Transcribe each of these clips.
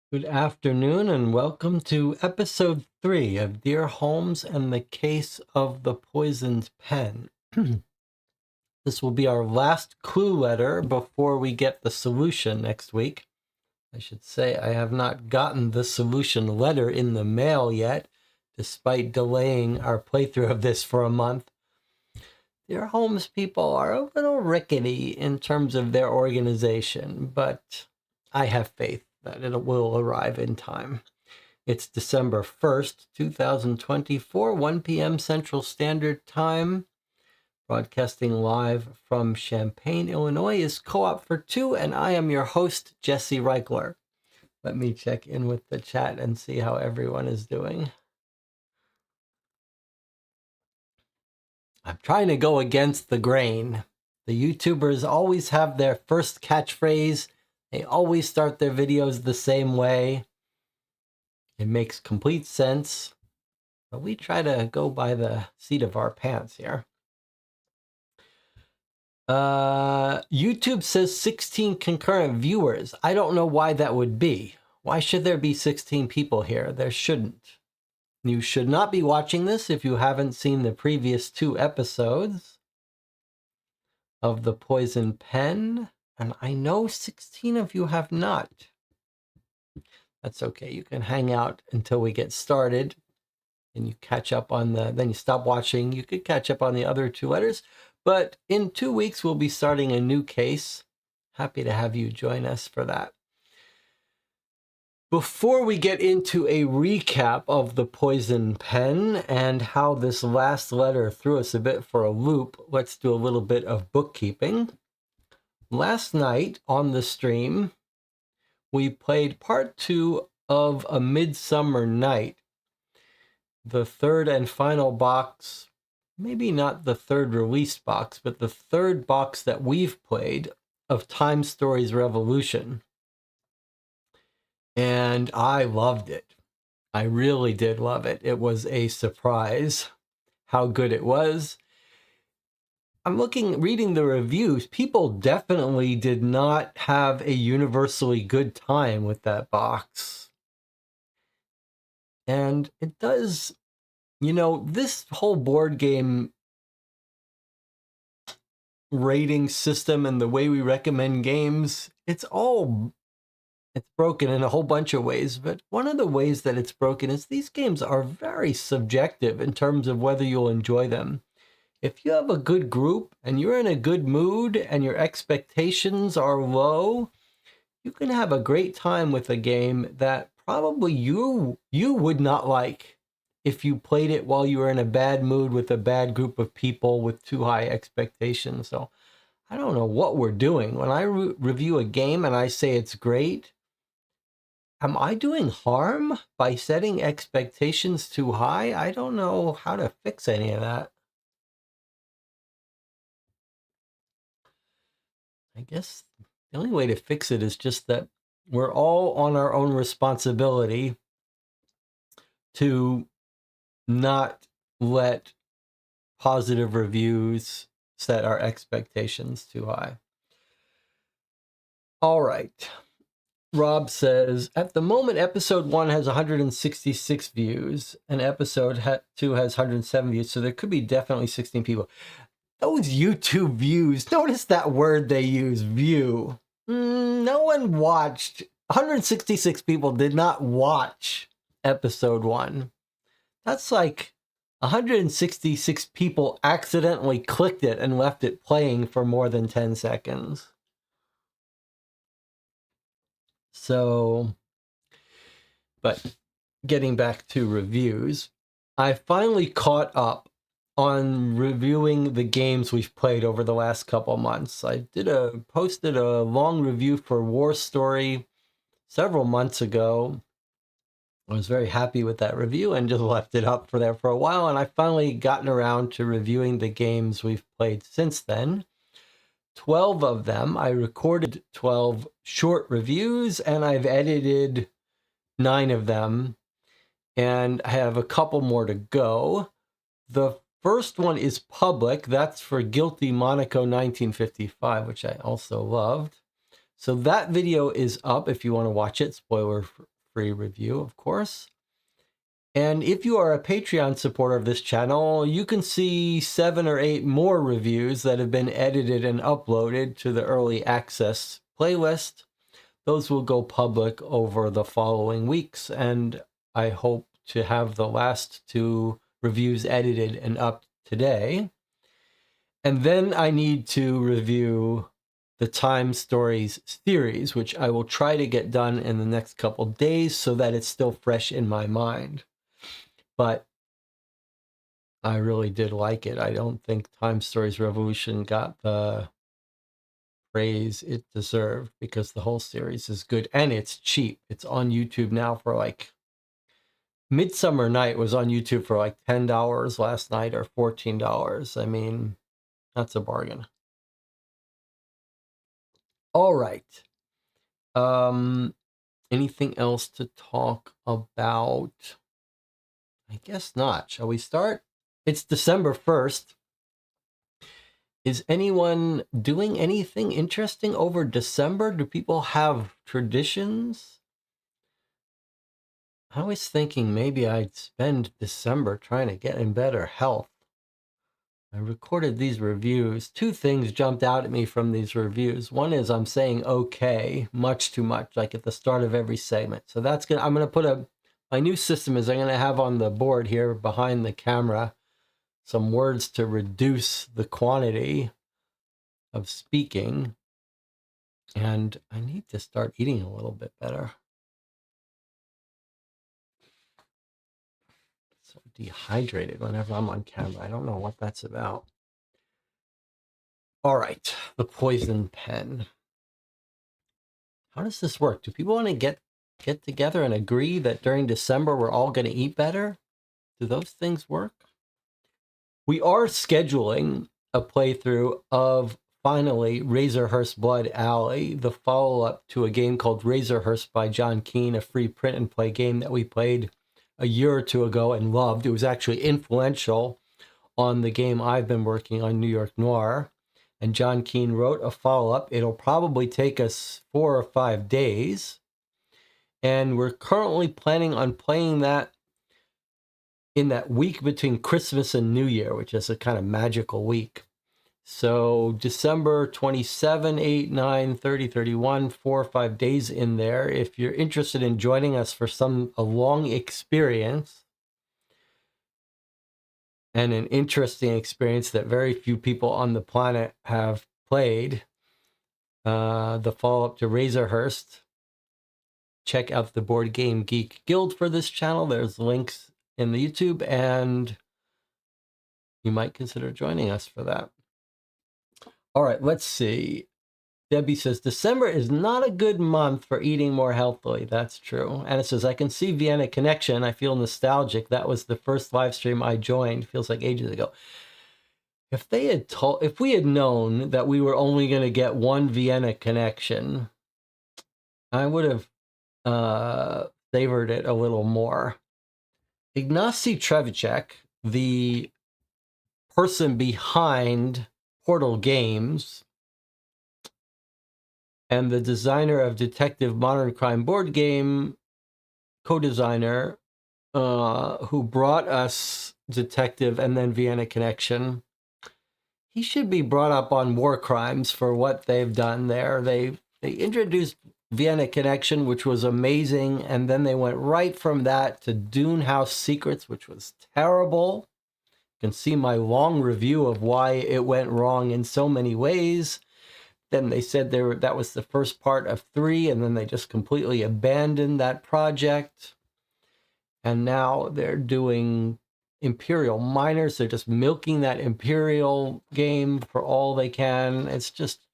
Good afternoon and welcome to episode 3 of Dear Holmes and the Case of the Poisoned Pen. This will be our last clue letter before we get the solution next week. I should say I have not gotten the solution letter in the mail yet, despite delaying our playthrough of this for a month. Dear Holmes people are a little rickety in terms of their organization, but I have faith that it will arrive in time. It's December 1st, 2024, 1 p.m. Central Standard Time. Broadcasting live from Champaign, Illinois is Co-op for Two, and I am your host, Jesse Reichler. Let me check in with the chat and see how everyone is doing. I'm trying to go against the grain. The YouTubers always have their first catchphrase. They always start their videos the same way. It makes complete sense, but we try to go by the seat of our pants here. YouTube says 16 concurrent viewers. I don't know why that would be. Why should there be 16 people here? There shouldn't. You should not be watching this if you haven't seen the previous 2 episodes of The Poison Pen. And I know 16 of you have not. That's okay. You can hang out until we get started and you catch up on then you stop watching. You could catch up on the other 2 letters. But in 2 weeks, we'll be starting a new case. Happy to have you join us for that. Before we get into a recap of The Poison Pen and how this last letter threw us a bit for a loop, let's do a little bit of bookkeeping. Last night on the stream, we played part 2 of A Midsummer Night, the 3rd and final box, maybe not the 3rd released box, but the 3rd box that we've played of Time Stories Revolution. And I loved it. I really did love it. It was a surprise how good it was. I'm reading the reviews. People definitely did not have a universally good time with that box. And it does, this whole board game rating system and the way we recommend games, it's all It's broken in a whole bunch of ways, but one of the ways that it's broken is these games are very subjective in terms of whether you'll enjoy them. If you have a good group and you're in a good mood and your expectations are low, you can have a great time with a game that probably you would not like if you played it while you were in a bad mood with a bad group of people with too high expectations. So I don't know what we're doing. When I review a game and I say it's great, am I doing harm by setting expectations too high? I don't know how to fix any of that. I guess the only way to fix it is just that we're all on our own responsibility to not let positive reviews set our expectations too high. All right. Rob says, at the moment, episode 1 has 166 views and episode 2 has 107 views. So there could be definitely 16 people. Those YouTube views, notice that word they use, view. No one watched. 166 people did not watch episode 1. That's like 166 people accidentally clicked it and left it playing for more than 10 seconds. So, but getting back to reviews, I finally caught up on reviewing the games we've played over the last couple months. I posted a long review for War Story several months ago. I was very happy with that review and just left it up for there for a while. And I finally gotten around to reviewing the games we've played since then. 12 of them. I recorded 12 short reviews and I've edited 9 of them. And I have a couple more to go. The first one is public. That's for Guilty Monaco 1955, which I also loved. So that video is up if you want to watch it. Spoiler-free review, of course. And if you are a Patreon supporter of this channel, you can see 7 or 8 more reviews that have been edited and uploaded to the early access playlist. Those will go public over the following weeks, and I hope to have the last 2 reviews edited and up today. And then I need to review the Time Stories series, which I will try to get done in the next couple days so that it's still fresh in my mind. But I really did like it. I don't think Time Stories Revolution got the praise it deserved because the whole series is good and it's cheap. It's on YouTube now for like Midsummer Night was on YouTube for like $10 last night or $14. I mean, that's a bargain. All right. Anything else to talk about? I guess not. Shall we start? It's December 1st. Is anyone doing anything interesting over December? Do people have traditions? I was thinking maybe I'd spend December trying to get in better health. I recorded these reviews. 2 things jumped out at me from these reviews. One is I'm saying okay much too much, like at the start of every segment. So that's gonna, I'm gonna put my new system is I'm gonna have on the board here behind the camera some words to reduce the quantity of speaking. And I need to start eating a little bit better. So dehydrated whenever I'm on camera. I don't know what that's about. All right, the poison pen. How does this work? Do people want to get together and agree that during December we're all going to eat better? Do those things work? We are scheduling a playthrough of finally Razorhurst Blood Alley, the follow-up to a game called Razorhurst by John Keane, a free print and play game that we played a year or 2 ago and loved. It was actually influential on the game I've been working on, New York Noir. And John Keane wrote a follow-up. It'll probably take us 4 or 5 days. And we're currently planning on playing that in that week between Christmas and New Year, which is a kind of magical week. So December 27, 8, 9, 30, 31, 4 or 5 days in there. If you're interested in joining us for a long experience and an interesting experience that very few people on the planet have played, the follow-up to Razorhurst, check out the Board Game Geek Guild for this channel. There's links in the YouTube, and you might consider joining us for that. All right, let's see. Debbie says, December is not a good month for eating more healthily. That's true. And it says, I can see Vienna Connection. I feel nostalgic. That was the first live stream I joined. Feels like ages ago. If we had known that we were only going to get one Vienna Connection, I would have favored it a little more. Ignacy Trevicek, the person behind Portal Games and the designer of Detective Modern Crime board game, co-designer, who brought us Detective and then Vienna Connection, he should be brought up on war crimes for what they've done there. They introduced Vienna Connection, which was amazing, and then they went right from that to Dune House Secrets, which was terrible. You can see my long review of why it went wrong in so many ways. Then they said that was the first part of 3, and then they just completely abandoned that project. And now they're doing Imperial Miners. They're just milking that Imperial game for all they can. It's just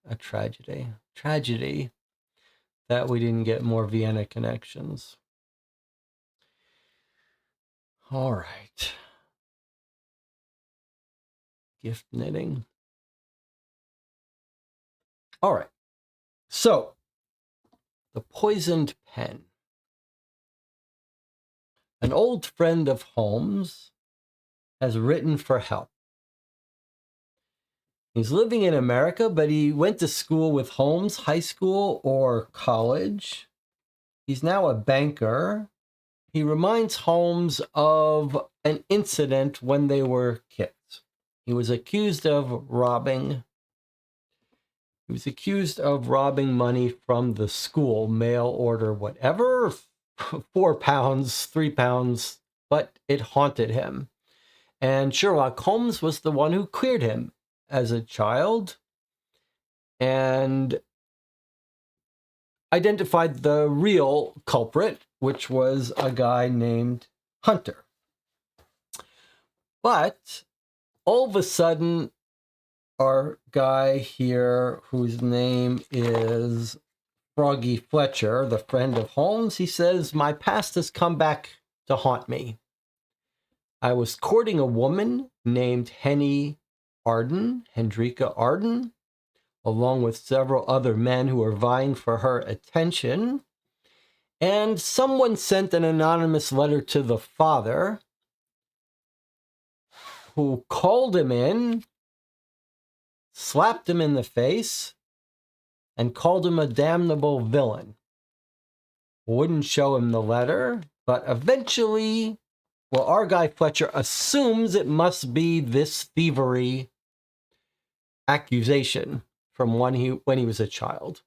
a tragedy. Tragedy that we didn't get more Vienna Connections. All right. Gift knitting. All right. So, the poisoned pen. An old friend of Holmes has written for help. He's living in America, but he went to school with Holmes, high school or college. He's now a banker. He reminds Holmes of an incident when they were kids. He was accused of robbing. He was accused of robbing money from the school, mail order, whatever, 4 pounds, 3 pounds, but it haunted him. And Sherlock Holmes was the one who cleared him as a child and identified the real culprit, which was a guy named Hunter. But all of a sudden, our guy here, whose name is Froggy Fletcher, the friend of Holmes, he says, my past has come back to haunt me. I was courting a woman named Hendrika Arden, along with several other men who were vying for her attention. And someone sent an anonymous letter to the father, who called him in, slapped him in the face, and called him a damnable villain. Wouldn't show him the letter, but eventually, well, our guy Fletcher assumes it must be this thievery accusation from when he was a child.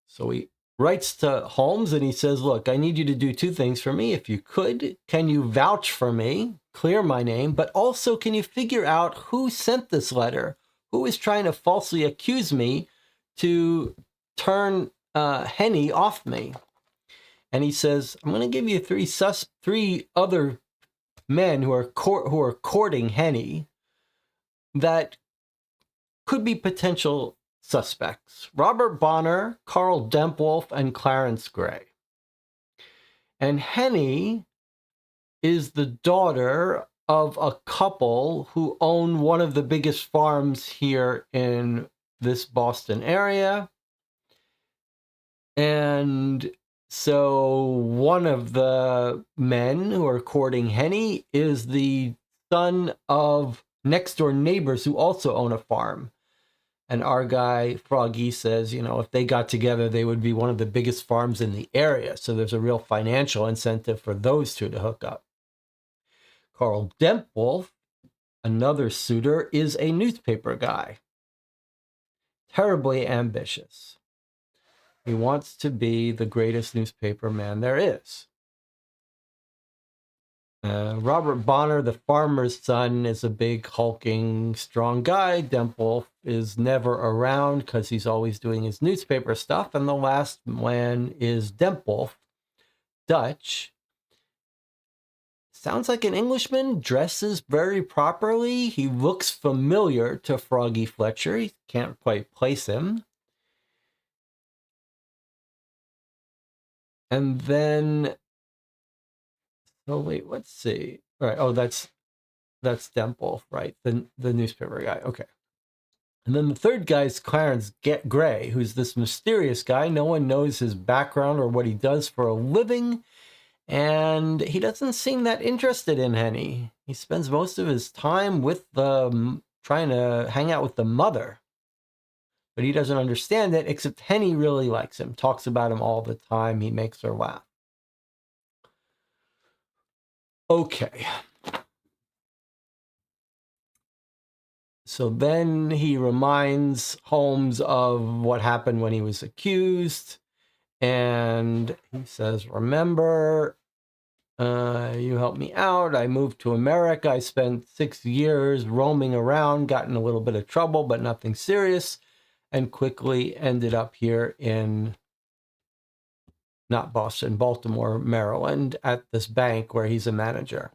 So he writes to Holmes and he says, look, I need you to do 2 things for me. If you could, can you vouch for me, clear my name, but also can you figure out who sent this letter? Who is trying to falsely accuse me to turn Henny off me? And he says, I'm going to give you 3 other men who are courting Henny that could be potential suspects. Robert Bonner, Carl Dempwolf, and Clarence Gray. And Henny is the daughter of a couple who own one of the biggest farms here in this Boston area. And so one of the men who are courting Henny is the son of next door neighbors who also own a farm. And our guy, Froggy, says, you know, if they got together, they would be one of the biggest farms in the area. So there's a real financial incentive for those 2 to hook up. Carl Dempwolf Another suitor is a newspaper guy, terribly ambitious. He wants to be the greatest newspaper man there is. Robert Bonner, the farmer's son, is a big, hulking, strong guy. Dempwolf is never around because he's always doing his newspaper stuff. And the last one is Dempwolf, Dutch. Sounds like an Englishman, dresses very properly. He looks familiar to Froggy Fletcher. He can't quite place him. And then, oh wait, let's see. All right, oh, that's Dempwolf, right? The newspaper guy. Okay. And then the third guy is Clarence Gray, who's this mysterious guy. No one knows his background or what he does for a living. And he doesn't seem that interested in Henny. He spends most of his time with trying to hang out with the mother. But he doesn't understand it, except Henny really likes him, talks about him all the time. He makes her laugh. Okay. So then he reminds Holmes of what happened when he was accused. And he says, remember, you helped me out. I moved to America. I spent 6 years roaming around, got in a little bit of trouble, but nothing serious, and quickly ended up here in, not Boston, Baltimore, Maryland, at this bank where he's a manager.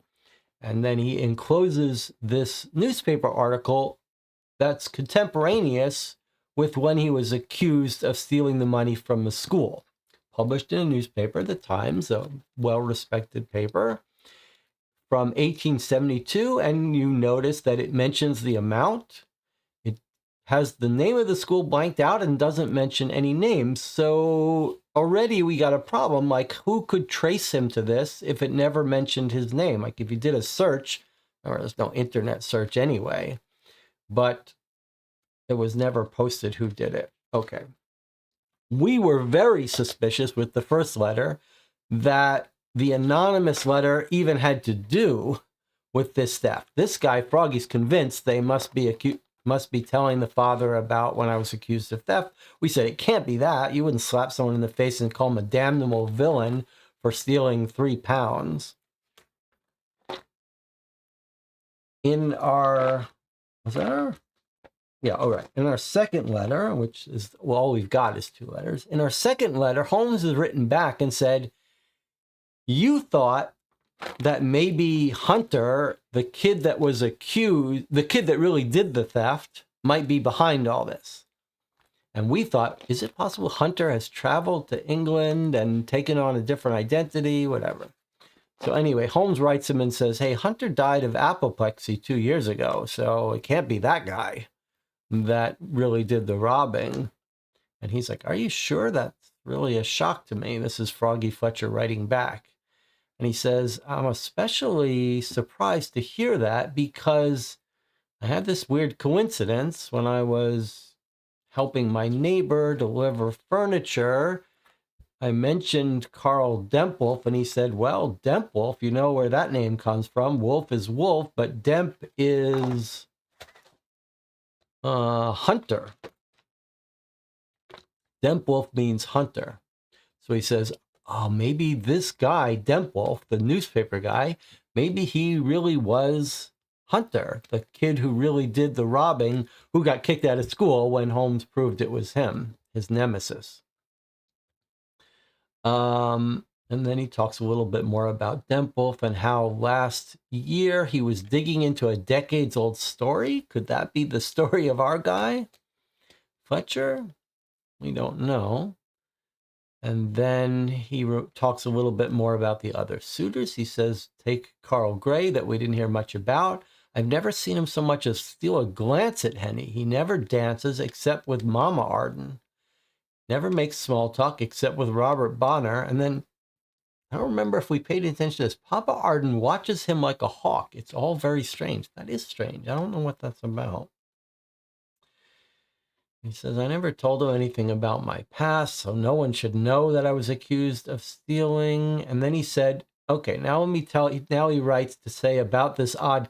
And then he encloses this newspaper article that's contemporaneous with when he was accused of stealing the money from the school. Published in a newspaper, The Times, a well-respected paper, from 1872, and you notice that it mentions the amount. It has the name of the school blanked out and doesn't mention any names. So already we got a problem. Like, who could trace him to this if it never mentioned his name? Like, if you did a search, or there's no internet search anyway, but it was never posted who did it. Okay. We were very suspicious with the first letter that the anonymous letter even had to do with this theft. This guy, Froggy's convinced they must be telling the father about when I was accused of theft. We said, it can't be that. You wouldn't slap someone in the face and call him a damnable villain for stealing 3 pounds. In our, was that our? Yeah, all right. In our second letter, which is, well, all we've got is 2 letters. In our second letter, Holmes has written back and said, you thought that maybe Hunter, the kid that was accused, the kid that really did the theft, might be behind all this. And we thought, is it possible Hunter has traveled to England and taken on a different identity, whatever. So anyway, Holmes writes him and says, hey, Hunter died of apoplexy 2 years ago, so it can't be that guy that really did the robbing. And he's like, are you sure? That's really a shock to me. This is Froggy Fletcher writing back. And he says, I'm especially surprised to hear that because I had this weird coincidence when I was helping my neighbor deliver furniture. I mentioned Carl Dempwolf, and he said, well, Dempwolf, you know where that name comes from. Wolf is wolf, but Demp is hunter. Dempwolf means hunter. So he says, oh, maybe this guy, Dempwolf, the newspaper guy, maybe he really was Hunter, the kid who really did the robbing, who got kicked out of school when Holmes proved it was him, his nemesis. And then he talks a little bit more about Dempwolf and how last year he was digging into a decades-old story. Could that be the story of our guy, Fletcher? We don't know. And then he talks a little bit more about the other suitors. He says, take Carl Gray, that we didn't hear much about. I've never seen him so much as steal a glance at Henny. He never dances except with Mama Arden. Never makes small talk except with Robert Bonner. And then, I don't remember if we paid attention to this. Papa Arden watches him like a hawk. It's all very strange. That is strange. I don't know what that's about. He says, I never told him anything about my past, so no one should know that I was accused of stealing. And then he said, Okay, now let me tell you. Now he writes to say about this odd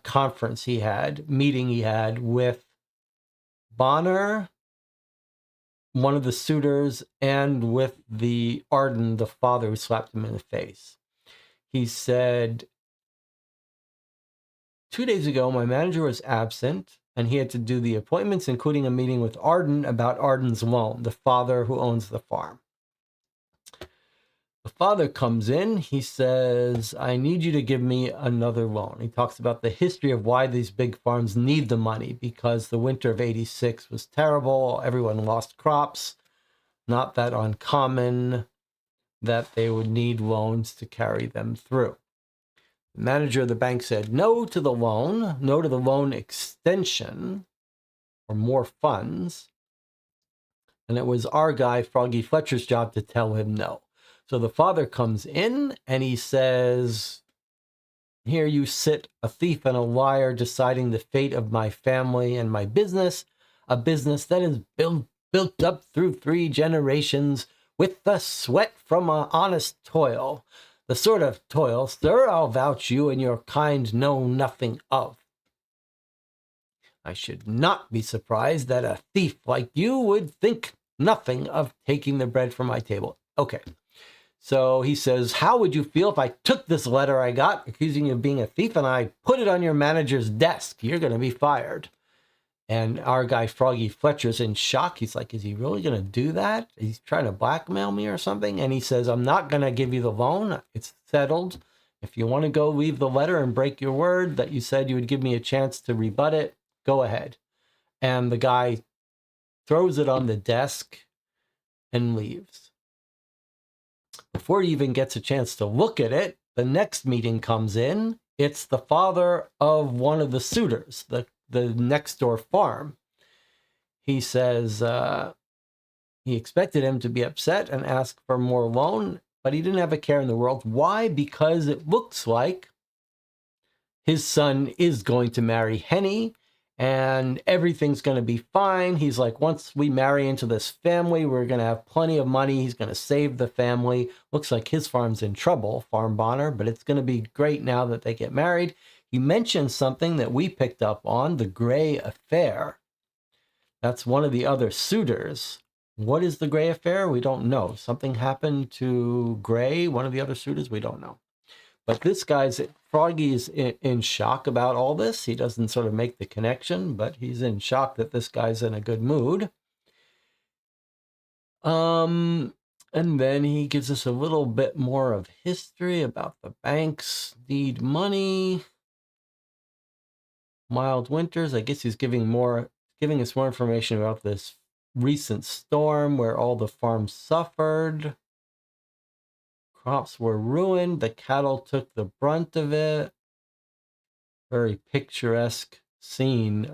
meeting he had with Bonner, one of the suitors, and with the Arden, the father who slapped him in the face. He said, 2 days ago, my manager was absent and he had to do the appointments, including a meeting with Arden about Arden's loan, the father who owns the farm. The father comes in. He says, I need you to give me another loan. He talks about the history of why these big farms need the money, because the winter of 86 was terrible. Everyone lost crops. Not that uncommon that they would need loans to carry them through. The manager of the bank said no to the loan extension or more funds. And it was our guy, Froggy Fletcher's job to tell him no. So the father comes in and he says, here you sit, a thief and a liar, deciding the fate of my family and my business, a business that is built up through 3 generations with the sweat from honest toil. The sort of toil, sir, I'll vouch you and your kind know nothing of. I should not be surprised that a thief like you would think nothing of taking the bread from my table. Okay. So he says, how would you feel if I took this letter I got accusing you of being a thief and I put it on your manager's desk? You're going to be fired. And our guy, Froggy Fletcher's in shock. He's like, is he really going to do that? He's trying to blackmail me or something? And he says, I'm not going to give you the loan. It's settled. If you want to go leave the letter and break your word that you said you would give me a chance to rebut it, go ahead. And the guy throws it on the desk and leaves. Before he even gets a chance to look at it, the next meeting comes in. It's the father of one of the suitors, the next door farm. He says he expected him to be upset and ask for more loan, but he didn't have a care in the world. Why? Because it looks like his son is going to marry Henny and everything's going to be fine. He's like, once we marry into this family, we're going to have plenty of money. He's going to save the family. Looks like his farm's in trouble, Farm Bonner, but it's going to be great now that they get married. He mentioned something that we picked up on, the Gray affair. That's one of the other suitors. What is the Gray affair? We don't know. Something happened to Gray, one of the other suitors? We don't know. But this guy's, Froggy is in shock about all this. He doesn't sort of make the connection, but he's in shock that this guy's in a good mood. And then he gives us a little bit more of history about the banks need money. Mild winters. I guess he's giving us more information about this recent storm where all the farms suffered. Crops were ruined. The cattle took the brunt of it. Very picturesque scene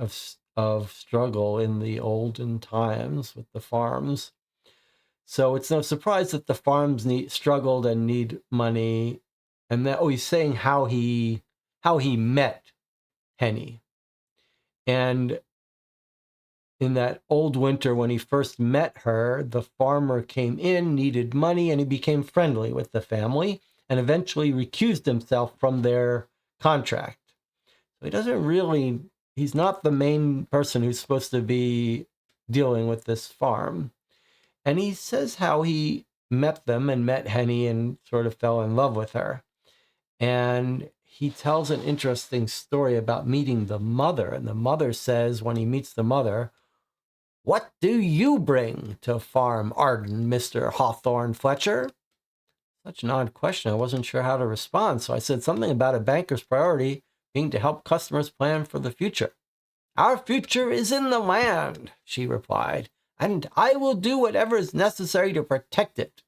of struggle in the olden times with the farms. So it's no surprise that the farms struggled and need money. And that he's saying how he met Henny. And in that old winter when he first met her, the farmer came in, needed money, and he became friendly with the family and eventually recused himself from their contract. So he's not the main person who's supposed to be dealing with this farm. And he says how he met them and met Henny and sort of fell in love with her. And he tells an interesting story about meeting the mother. And the mother says when he meets the mother, what do you bring to Farm Arden, Mr. Hawthorne Fletcher? Such an odd question. I wasn't sure how to respond. So I said something about a banker's priority being to help customers plan for the future. Our future is in the land, she replied, and I will do whatever is necessary to protect it.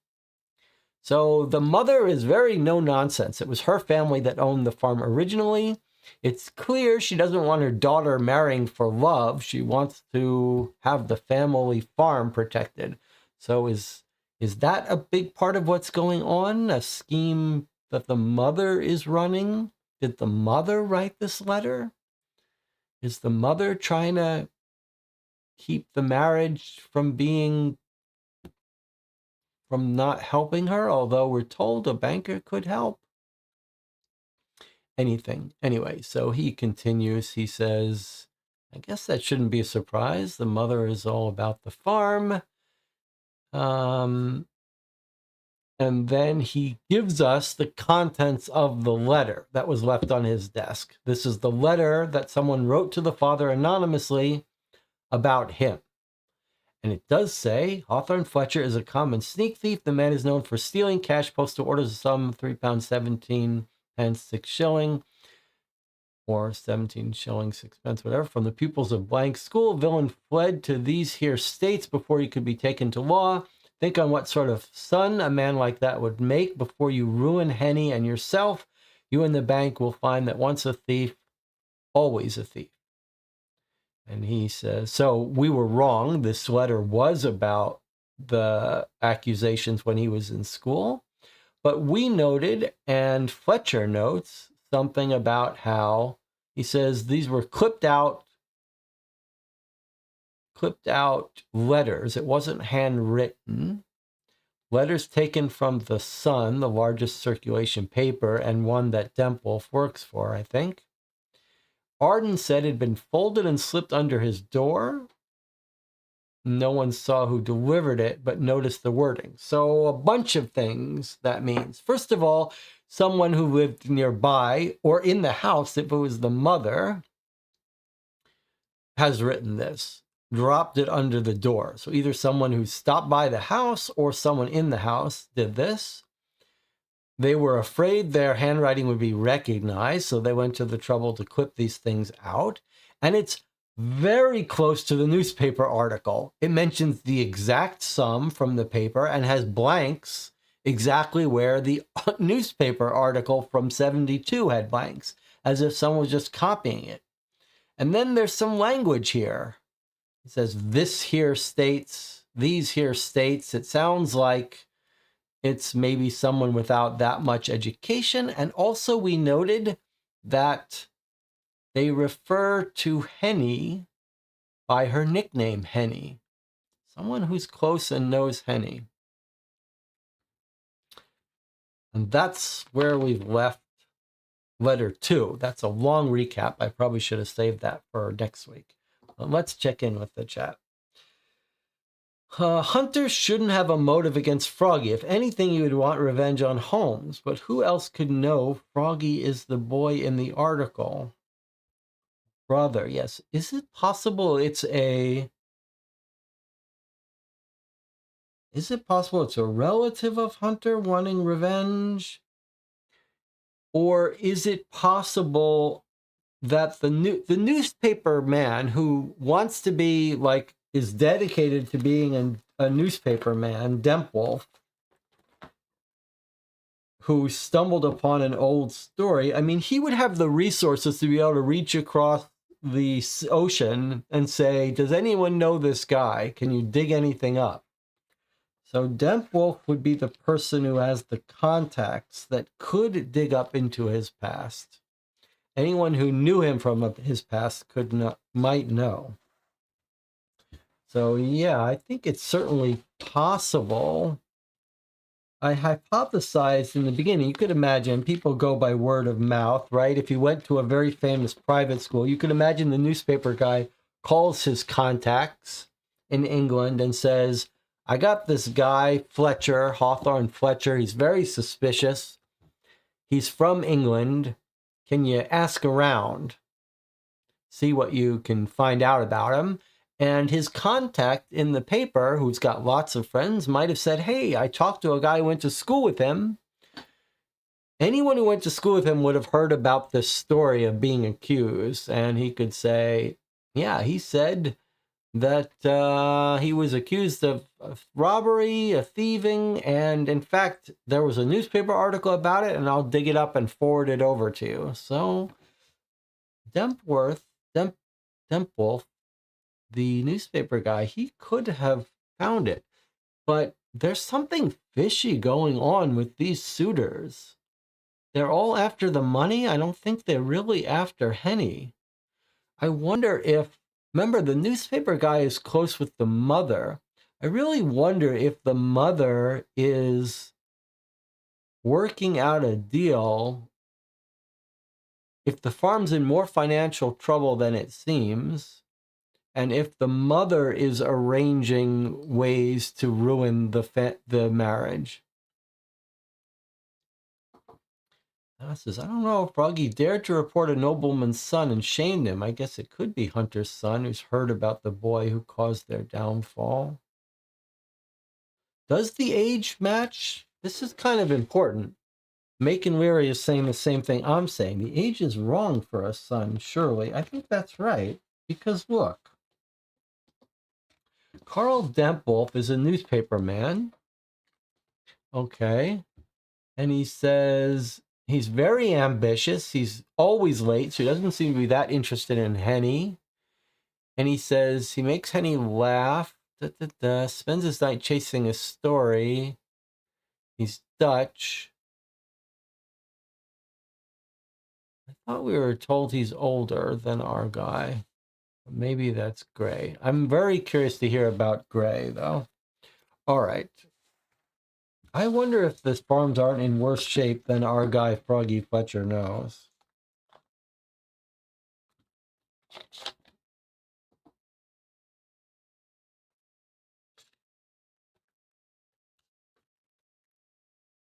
So the mother is very no-nonsense. It was her family that owned the farm originally. It's clear she doesn't want her daughter marrying for love. She wants to have the family farm protected. So is that a big part of what's going on? A scheme that the mother is running? Did the mother write this letter? Is the mother trying to keep the marriage from not helping her? Although we're told a banker could help. anything. Anyway, so he continues. He says, I guess that shouldn't be a surprise. The mother is all about the farm. And then he gives us the contents of the letter that was left on his desk. This is the letter that someone wrote to the father anonymously about him. And it does say, Hawthorne Fletcher is a common sneak thief. The man is known for stealing cash postal orders of some £3.17 and 6 shilling, or 17 shillings, 6 pence, whatever, from the pupils of blank school. Villain fled to these here states before he could be taken to law. Think on what sort of son a man like that would make before you ruin Henny and yourself. You and the bank will find that once a thief, always a thief. And he says, so we were wrong. This letter was about the accusations when he was in school. But we noted, and Fletcher notes, something about how he says these were clipped out letters. It wasn't handwritten. Letters taken from the Sun, the largest circulation paper, and one that Dempwolf works for, I think. Arden said it had been folded and slipped under his door. No one saw who delivered it, but noticed the wording. So a bunch of things that means. First of all, someone who lived nearby or in the house, if it was the mother, has written this, dropped it under the door. So either someone who stopped by the house or someone in the house did this. They were afraid their handwriting would be recognized, so they went to the trouble to clip these things out. And it's very close to the newspaper article. It mentions the exact sum from the paper and has blanks exactly where the newspaper article from 72 had blanks, as if someone was just copying it. And then there's some language here. It says, this here states, these here states. It sounds like it's maybe someone without that much education. And also we noted that they refer to Henny by her nickname, Henny. Someone who's close and knows Henny. And that's where we've left letter 2. That's a long recap. I probably should have saved that for next week. But let's check in with the chat. Hunter shouldn't have a motive against Froggy. If anything, you would want revenge on Holmes. But who else could know Froggy is the boy in the article? Brother, yes. Is it possible it's a... Is it possible it's a relative of Hunter wanting revenge? Or is it possible that the newspaper man who wants to be, like, is dedicated to being a newspaper man, Dempwolf, who stumbled upon an old story, I mean, he would have the resources to be able to reach across the ocean and say, does anyone know this guy? Can you dig anything up? So Dempwolf would be the person who has the contacts that could dig up into his past. Anyone who knew him from his past might know. So yeah, I think it's certainly possible. I hypothesized in the beginning, you could imagine people go by word of mouth, right? If you went to a very famous private school, you could imagine the newspaper guy calls his contacts in England and says, I got this guy, Fletcher, Hawthorne Fletcher. He's very suspicious. He's from England. Can you ask around? See what you can find out about him. And his contact in the paper, who's got lots of friends, might have said, hey, I talked to a guy who went to school with him. Anyone who went to school with him would have heard about this story of being accused. And he could say, yeah, he said that he was accused of robbery, of thieving, and in fact, there was a newspaper article about it, and I'll dig it up and forward it over to you. So, Dempwolf, the newspaper guy, he could have found it. But there's something fishy going on with these suitors. They're all after the money. I don't think they're really after Henny. I wonder if, remember, the newspaper guy is close with the mother. I really wonder if the mother is working out a deal if the farm's in more financial trouble than it seems, and if the mother is arranging ways to ruin the marriage. Now says, I don't know if Froggy dared to report a nobleman's son and shamed him. I guess it could be Hunter's son who's heard about the boy who caused their downfall. Does the age match? This is kind of important. Macon Leary is saying the same thing I'm saying. The age is wrong for a son, surely. I think that's right, because look. Carl Dempwolf is a newspaper man. Okay. And he says he's very ambitious. He's always late, so he doesn't seem to be that interested in Henny. And he says he makes Henny laugh, spends his night chasing a story. He's Dutch. I thought we were told he's older than our guy. Maybe that's Gray. I'm very curious to hear about Gray, though. All right. I wonder if the farms aren't in worse shape than our guy Froggy Fletcher knows.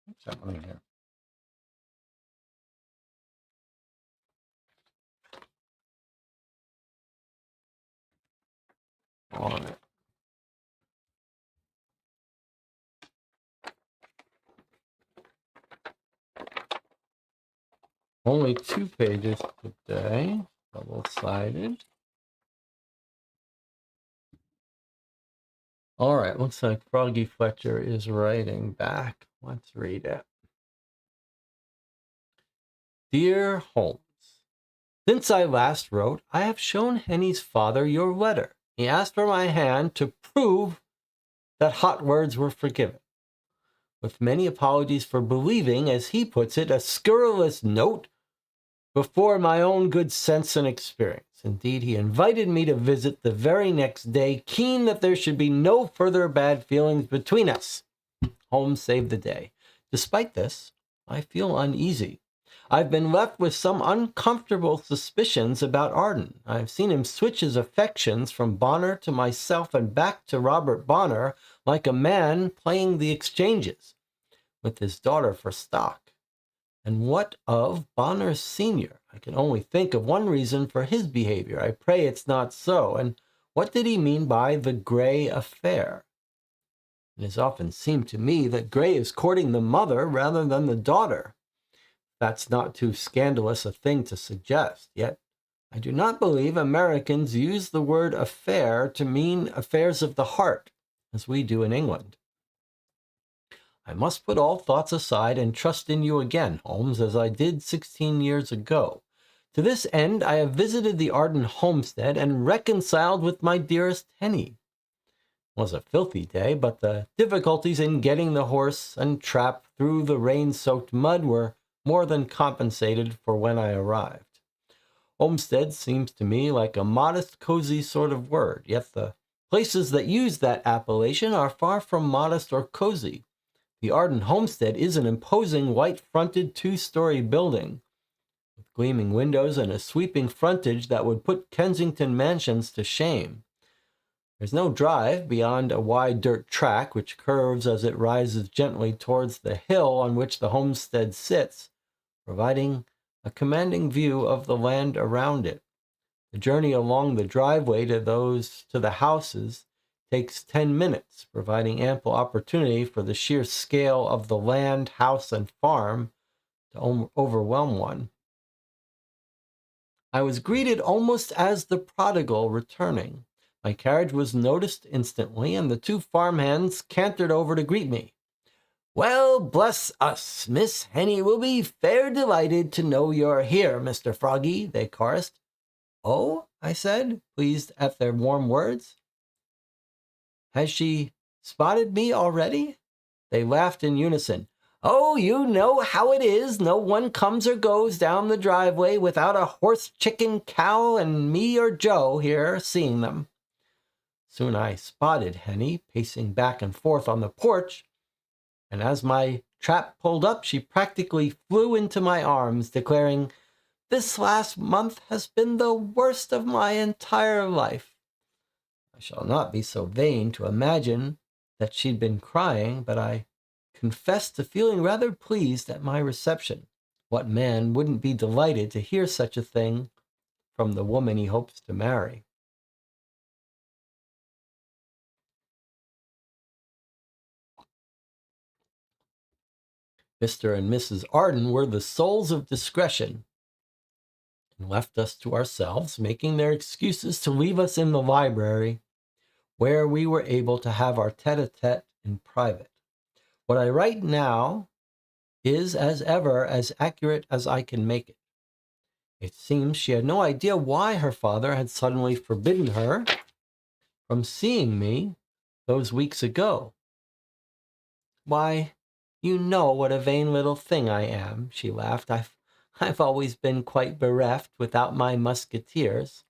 What's happening here? On it. Only 2 pages today, double-sided. All right, looks like Froggy Fletcher is writing back. Let's read it. Dear Holmes, since I last wrote, I have shown Henny's father your letter. He asked for my hand to prove that hot words were forgiven. With many apologies for believing, as he puts it, a scurrilous note before my own good sense and experience. Indeed, he invited me to visit the very next day, keen that there should be no further bad feelings between us. Holmes saved the day. Despite this, I feel uneasy. I've been left with some uncomfortable suspicions about Arden. I've seen him switch his affections from Bonner to myself and back to Robert Bonner like a man playing the exchanges, with his daughter for stock. And what of Bonner Sr.? I can only think of one reason for his behavior. I pray it's not so. And what did he mean by the Gray affair? It has often seemed to me that Gray is courting the mother rather than the daughter. That's not too scandalous a thing to suggest, yet I do not believe Americans use the word affair to mean affairs of the heart, as we do in England. I must put all thoughts aside and trust in you again, Holmes, as I did 16 years ago. To this end, I have visited the Arden homestead and reconciled with my dearest Henny. It was a filthy day, but the difficulties in getting the horse and trap through the rain-soaked mud were more than compensated for when I arrived. Homestead seems to me like a modest, cozy sort of word, yet the places that use that appellation are far from modest or cozy. The Arden homestead is an imposing white-fronted 2-story building with gleaming windows and a sweeping frontage that would put Kensington mansions to shame. There's no drive beyond a wide dirt track which curves as it rises gently towards the hill on which the homestead sits, providing a commanding view of the land around it. The journey along the driveway to the houses takes 10 minutes, providing ample opportunity for the sheer scale of the land, house, and farm to overwhelm one. I was greeted almost as the prodigal returning. My carriage was noticed instantly, and the 2 farmhands cantered over to greet me. Well, bless us, Miss Henny will be fair delighted to know you're here, Mr. Froggy, they chorused. Oh, I said, pleased at their warm words. Has she spotted me already? They laughed in unison. Oh, you know how it is. No one comes or goes down the driveway without a horse, chicken, cow, and me or Joe here seeing them. Soon I spotted Henny pacing back and forth on the porch, and as my trap pulled up, she practically flew into my arms, declaring, This last month has been the worst of my entire life." I shall not be so vain to imagine that she'd been crying, but I confessed to feeling rather pleased at my reception. What man wouldn't be delighted to hear such a thing from the woman he hopes to marry? Mr. and Mrs. Arden were the souls of discretion, and left us to ourselves, making their excuses to leave us in the library, where we were able to have our tete-a-tete in private. What I write now is, as ever, as accurate as I can make it. It seems she had no idea why her father had suddenly forbidden her from seeing me those weeks ago. "Why, you know what a vain little thing I am," she laughed. I've always been quite bereft without my musketeers.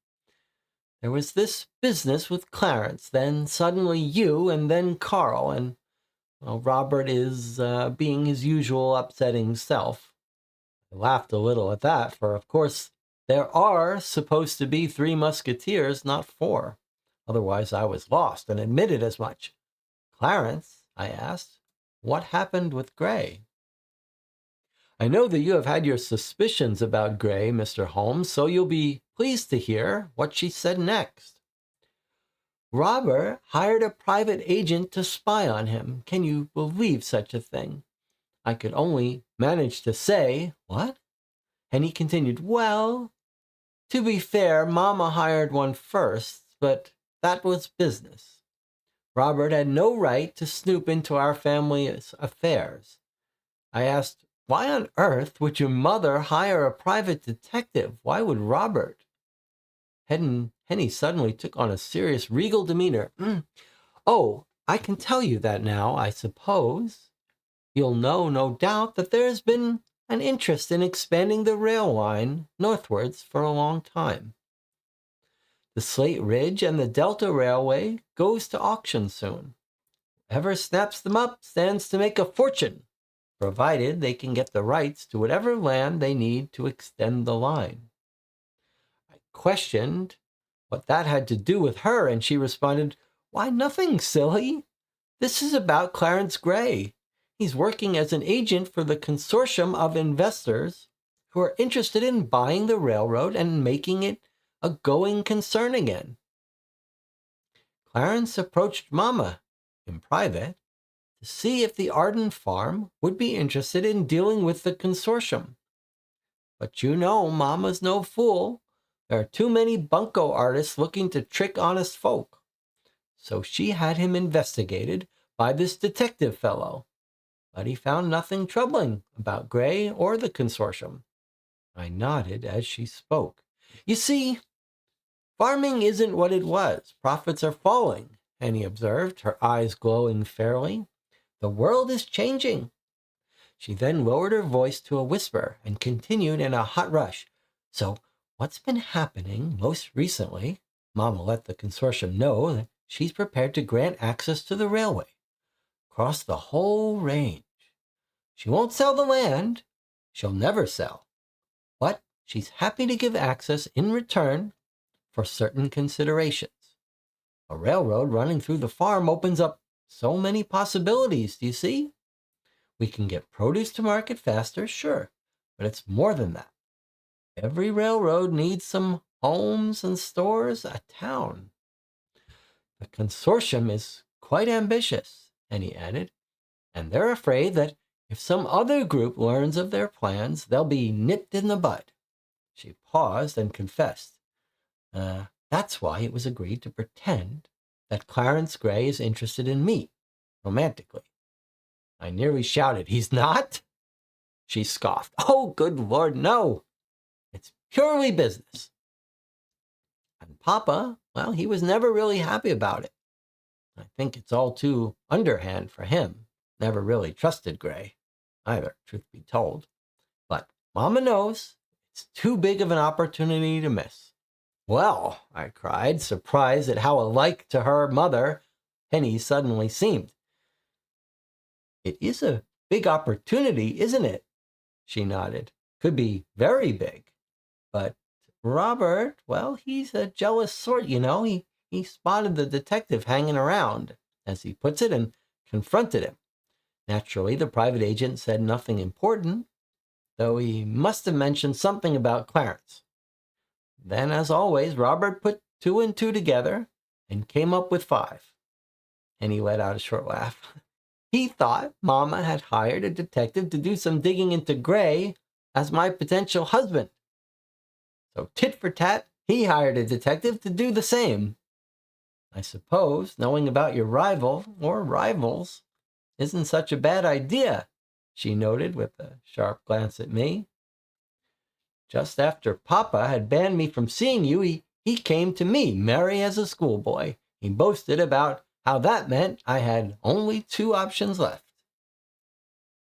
There was this business with Clarence, then suddenly you, and then Carl, and well, Robert is being his usual upsetting self. I laughed a little at that, for of course there are supposed to be 3 musketeers, not 4. Otherwise I was lost, and admitted as much. "Clarence," I asked, "what happened with Gray?" "I know that you have had your suspicions about Gray, Mr. Holmes, so you'll be pleased to hear what she said next. Robert hired a private agent to spy on him. Can you believe such a thing?" I could only manage to say, "What?" And he continued, "Well, to be fair, Mama hired one first, but that was business. Robert had no right to snoop into our family's affairs. I asked, 'Why on earth would your mother hire a private detective? Why would Robert?'" Henny suddenly took on a serious, regal demeanor. "Oh, I can tell you that now, I suppose. You'll know, no doubt, that there has been an interest in expanding the rail line northwards for a long time. The Slate Ridge and the Delta Railway goes to auction soon. Whoever snaps them up stands to make a fortune, provided they can get the rights to whatever land they need to extend the line." I questioned what that had to do with her, and she responded, "Why, nothing, silly. This is about Clarence Gray. He's working as an agent for the consortium of investors who are interested in buying the railroad and making it a going concern again. Clarence approached Mama in private to see if the Arden farm would be interested in dealing with the consortium. But you know Mama's no fool. There are too many bunco artists looking to trick honest folk. So she had him investigated by this detective fellow. But he found nothing troubling about Gray or the consortium." I nodded as she spoke. "You see, farming isn't what it was. Profits are falling," Annie observed, her eyes glowing fairly. "The world is changing." She then lowered her voice to a whisper and continued in a hot rush. "So what's been happening most recently, Mama let the consortium know that she's prepared to grant access to the railway across the whole range. She won't sell the land. She'll never sell. But she's happy to give access in return for certain considerations. A railroad running through the farm opens up so many possibilities, do you see? We can get produce to market faster, sure, but it's more than that. Every railroad needs some homes and stores, a town. The consortium is quite ambitious," and he added, "and they're afraid that if some other group learns of their plans, they'll be nipped in the bud." She paused and confessed, "That's why it was agreed to pretend that Clarence Gray is interested in me, romantically." I nearly shouted, "He's not?" She scoffed, "Oh, good Lord, no. It's purely business." And Papa, well, he was never really happy about it. I think it's all too underhand for him. Never really trusted Gray either, truth be told. But Mama knows it's too big of an opportunity to miss. "Well," I cried, surprised at how alike to her mother Henny suddenly seemed. "It is a big opportunity, isn't it?" She nodded. "Could be very big." But Robert, well, he's a jealous sort, you know. He spotted the detective hanging around, as he puts it, and confronted him. Naturally, the private agent said nothing important, though he must have mentioned something about Clarence. Then, as always, Robert put two and two together and came up with five. And he let out a short laugh. He thought Mama had hired a detective to do some digging into Gray as my potential husband. So tit for tat, he hired a detective to do the same. I suppose knowing about your rival, or rivals, isn't such a bad idea, she noted with a sharp glance at me. Just after Papa had banned me from seeing you, he came to me, merry as a schoolboy. He boasted about how that meant I had only two options left.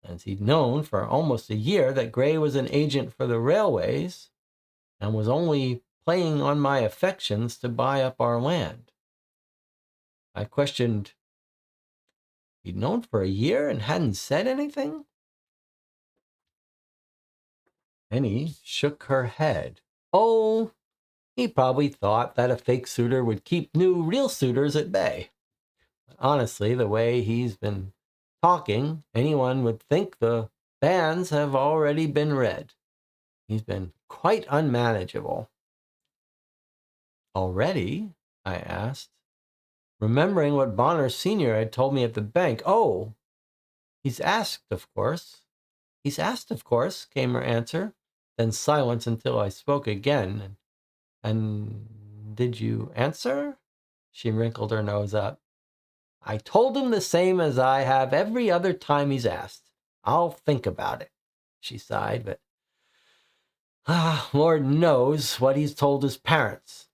As he'd known for almost a year that Gray was an agent for the railways and was only playing on my affections to buy up our land. I questioned, he'd known for a year and hadn't said anything? Penny shook her head. Oh, he probably thought that a fake suitor would keep new real suitors at bay. Honestly, the way he's been talking, anyone would think the bans have already been read. He's been quite unmanageable. Already? I asked, remembering what Bonner Sr. had told me at the bank. Oh, he's asked, of course. He's asked, of course, came her answer, then silence until I spoke again. And did you answer? She wrinkled her nose up. I told him the same as I have every other time he's asked. I'll think about it, she sighed, but Lord knows what he's told his parents.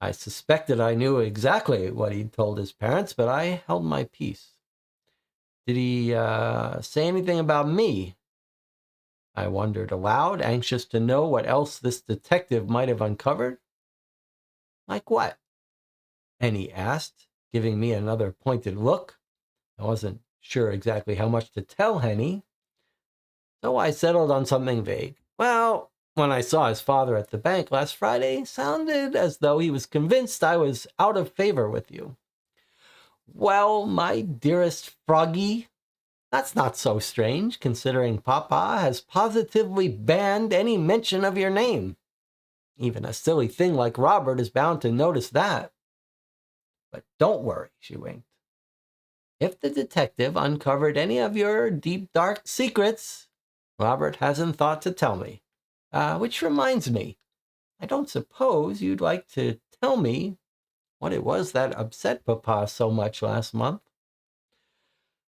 I suspected I knew exactly what he'd told his parents, but I held my peace. Did he say anything about me? I wondered aloud, anxious to know what else this detective might have uncovered. Like what? Penny asked, giving me another pointed look. I wasn't sure exactly how much to tell Henny, so I settled on something vague. Well, when I saw his father at the bank last Friday, sounded as though he was convinced I was out of favor with you. Well, my dearest Froggy, that's not so strange, considering Papa has positively banned any mention of your name. Even a silly thing like Robert is bound to notice that. But don't worry, she winked. If the detective uncovered any of your deep, dark secrets, Robert hasn't thought to tell me. Which reminds me, I don't suppose you'd like to tell me what it was that upset Papa so much last month.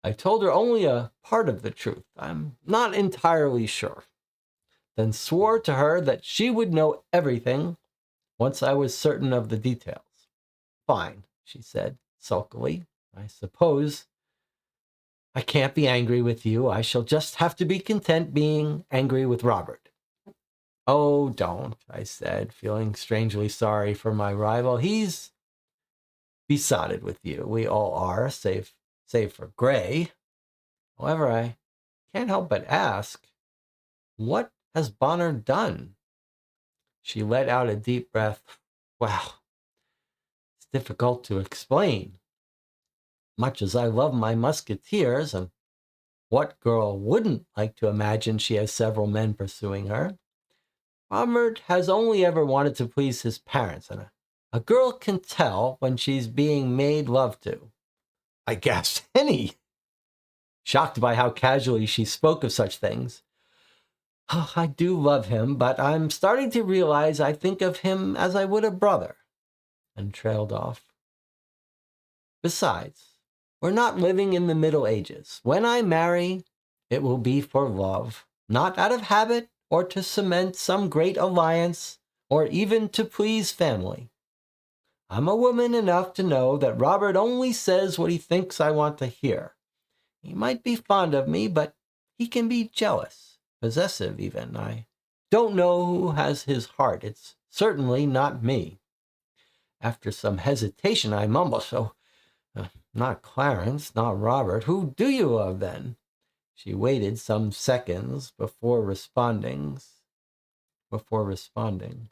I told her only a part of the truth. I'm not entirely sure. Then swore to her that she would know everything once I was certain of the details. Fine, she said sulkily. I suppose I can't be angry with you. I shall just have to be content being angry with Robert. Oh, don't, I said, feeling strangely sorry for my rival. He's besotted with you. We all are, save for Gray. However, I can't help but ask, what has Bonner done? She let out a deep breath. Wow, it's difficult to explain. Much as I love my musketeers, and what girl wouldn't like to imagine she has several men pursuing her, Robert has only ever wanted to please his parents, and a girl can tell when she's being made love to. I gasped, Henny, shocked by how casually she spoke of such things. Oh, I do love him, but I'm starting to realize I think of him as I would a brother, and trailed off. Besides, we're not living in the Middle Ages. When I marry, it will be for love, not out of habit or to cement some great alliance or even to please family. I'm a woman enough to know that Robert only says what he thinks I want to hear. He might be fond of me, but he can be jealous, possessive even. I don't know who has his heart. It's certainly not me. After some hesitation, I mumbled, so not Clarence, not Robert. Who do you love, then? She waited some seconds before responding. before responding.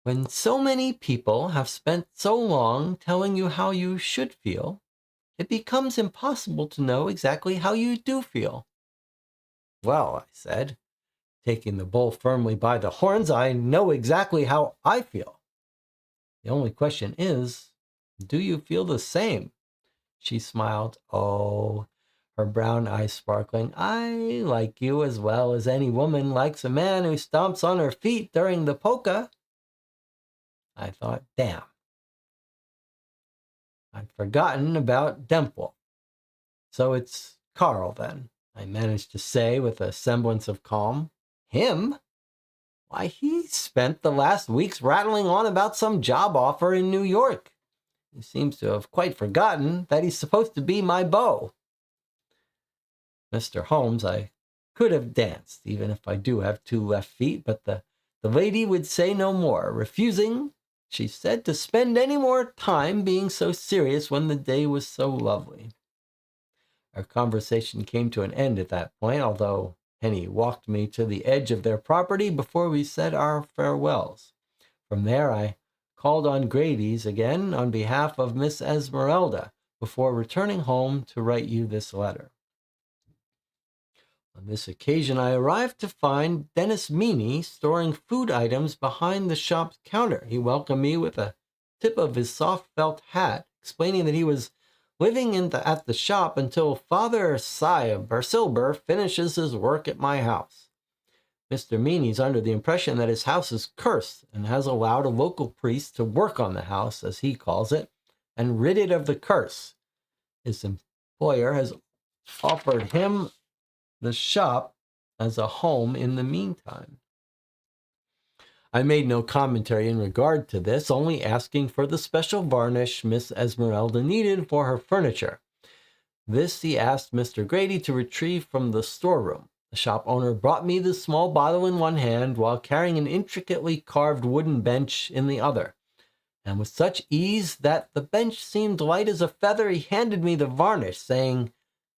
When so many people have spent so long telling you how you should feel, it becomes impossible to know exactly how you do feel. Well, I said, taking the bull firmly by the horns, I know exactly how I feel. The only question is, do you feel the same? She smiled. Oh, her brown eyes sparkling. I like you as well as any woman likes a man who stomps on her feet during the polka. I thought, damn, I'd forgotten about Demple. So it's Carl, then, I managed to say with a semblance of calm. Him? Why, he spent the last weeks rattling on about some job offer in New York. He seems to have quite forgotten that he's supposed to be my beau. Mr. Holmes, I could have danced, even if I do have 2 left feet, but the lady would say no more, refusing, she said, to spend any more time being so serious when the day was so lovely. Our conversation came to an end at that point, although Henny walked me to the edge of their property before we said our farewells. From there, I called on Grady's again on behalf of Miss Esmeralda before returning home to write you this letter. On this occasion, I arrived to find Dennis Meany storing food items behind the shop's counter. He welcomed me with a tip of his soft felt hat, explaining that he was living at the shop until Father Silber finishes his work at my house. Mr. Meany's under the impression that his house is cursed and has allowed a local priest to work on the house, as he calls it, and rid it of the curse. His employer has offered him the shop as a home in the meantime. I made no commentary in regard to this, only asking for the special varnish Miss Esmeralda needed for her furniture. This he asked Mr. Grady to retrieve from the storeroom. The shop owner brought me the small bottle in one hand while carrying an intricately carved wooden bench in the other. And with such ease that the bench seemed light as a feather, he handed me the varnish, saying,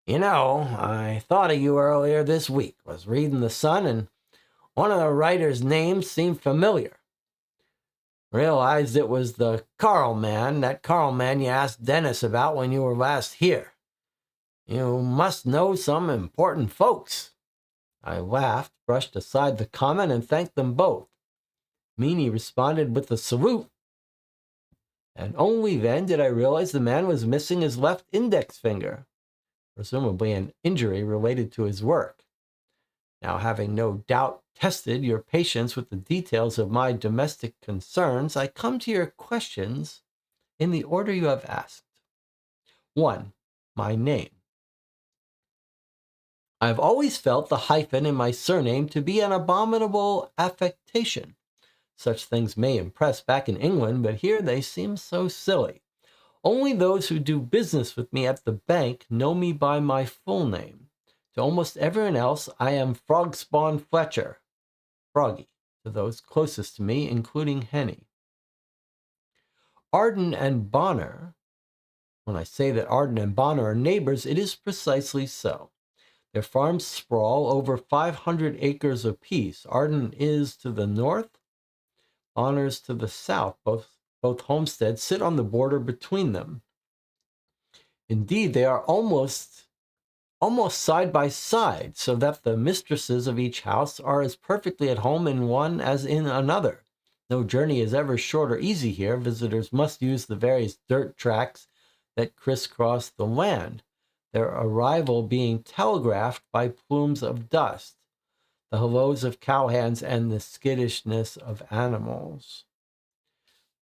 "You know, I thought of you earlier this week. Was reading the Sun, and one of the writer's names seemed familiar. Realized it was that Carl man you asked Dennis about when you were last here. You must know some important folks." I laughed, brushed aside the comment, and thanked them both. Meany responded with a salute, and only then did I realize the man was missing his left index finger, presumably an injury related to his work. Now, having no doubt tested your patience with the details of my domestic concerns, I come to your questions in the order you have asked. 1. My name. I have always felt the hyphen in my surname to be an abominable affectation. Such things may impress back in England, but here they seem so silly. Only those who do business with me at the bank know me by my full name. To almost everyone else, I am Frogspawn Fletcher, Froggy, to those closest to me, including Henny. Arden and Bonner. When I say that Arden and Bonner are neighbors, it is precisely so. Their farms sprawl over 500 acres apiece. Arden is to the north, Bonner's to the south. Both homesteads sit on the border between them. Indeed, they are almost side by side, so that the mistresses of each house are as perfectly at home in one as in another. No journey is ever short or easy here. Visitors must use the various dirt tracks that crisscross the land, their arrival being telegraphed by plumes of dust, the hellos of cowhands, and the skittishness of animals.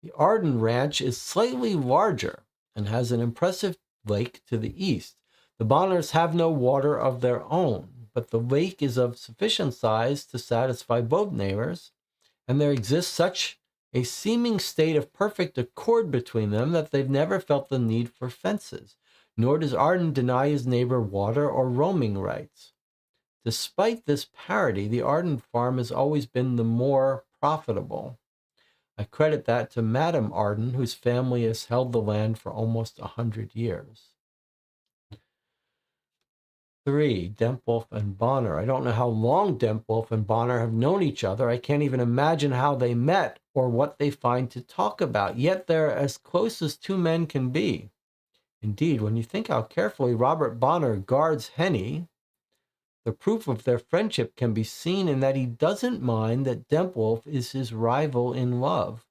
The Arden Ranch is slightly larger and has an impressive lake to the east. The Bonners have no water of their own, but the lake is of sufficient size to satisfy both neighbors, and there exists such a seeming state of perfect accord between them that they've never felt the need for fences, nor does Arden deny his neighbor water or roaming rights. Despite this parity, the Arden farm has always been the more profitable. I credit that to Madame Arden, whose family has held the land for almost 100 years. 3, Dempwolf and Bonner. I don't know how long Dempwolf and Bonner have known each other. I can't even imagine how they met or what they find to talk about. Yet they're as close as two men can be. Indeed, when you think how carefully Robert Bonner guards Henny, the proof of their friendship can be seen in that he doesn't mind that Dempwolf is his rival in love.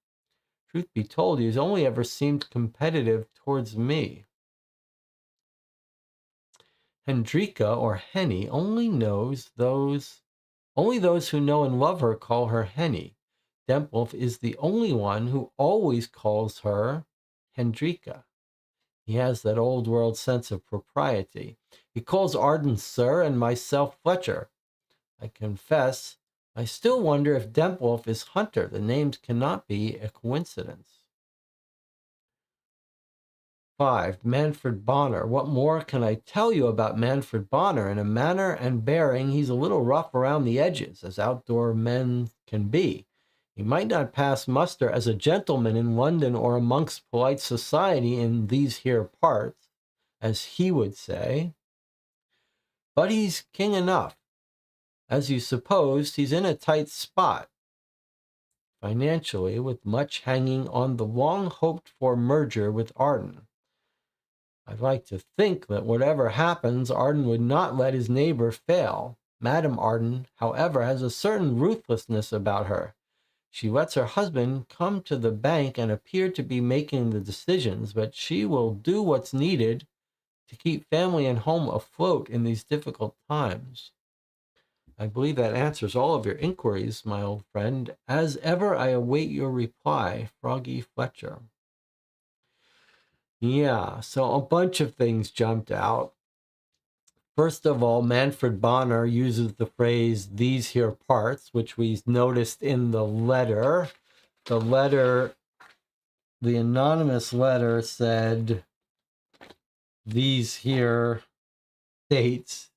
Truth be told, he has only ever seemed competitive towards me. Hendrika, or Henny, only those who know and love her call her Henny. Dempwolf is the only one who always calls her Hendrika. He has that old world sense of propriety. He calls Arden Sir and myself Fletcher. I confess, I still wonder if Dempwolf is Hunter. The names cannot be a coincidence. 5. Manfred Bonner. What more can I tell you about Manfred Bonner? In a manner and bearing, he's a little rough around the edges, as outdoor men can be. He might not pass muster as a gentleman in London or amongst polite society in these here parts, as he would say, but he's king enough. As you supposed, he's in a tight spot financially, with much hanging on the long-hoped-for merger with Arden. I'd like to think that whatever happens, Arden would not let his neighbor fail. Madame Arden, however, has a certain ruthlessness about her. She lets her husband come to the bank and appear to be making the decisions, but she will do what's needed to keep family and home afloat in these difficult times. I believe that answers all of your inquiries, my old friend. As ever, I await your reply, Froggy Fletcher. Yeah, so a bunch of things jumped out. First of all, Manfred Bonner uses the phrase "these here parts," which we noticed in the letter. The anonymous letter said, "these here states."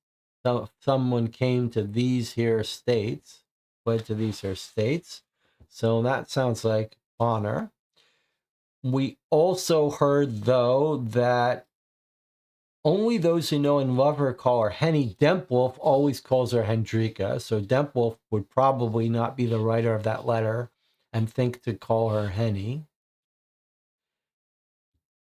So someone came to these here states, fled to these here states. So that sounds like Bonner. We also heard, though, that only those who know and love her call her Henny. Dempwolf always calls her Hendrika, so Dempwolf would probably not be the writer of that letter and think to call her Henny.